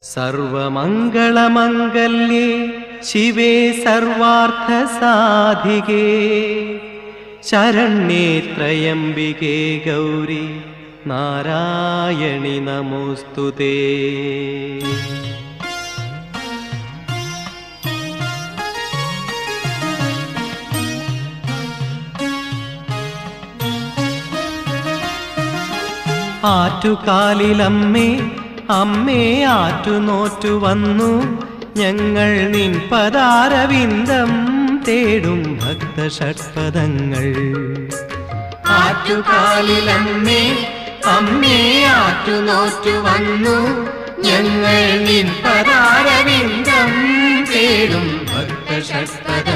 സർവമംഗളമംഗല്യേ ശിവേ സർവാർത്ഥസാധികേ ശരണ്യേ ത്രയംബികേ ഗൗരി നാരായണി നമോസ്തുതേ. ആറ്റുകാലിലമ്മേ അമ്മേ ആറ്റുനോറ്റു വന്നു ഞങ്ങൾ നിൻ പദാരവിന്ദം തേടും ഭക്തഷഡ്പദങ്ങൾ. ആറ്റുകാലിലമ്മേ അമ്മേ ആറ്റുനോറ്റു വന്നു ഞങ്ങൾ നിൻ പദാരവിന്ദം തേടും ഭക്തഷഡ്പദങ്ങൾ.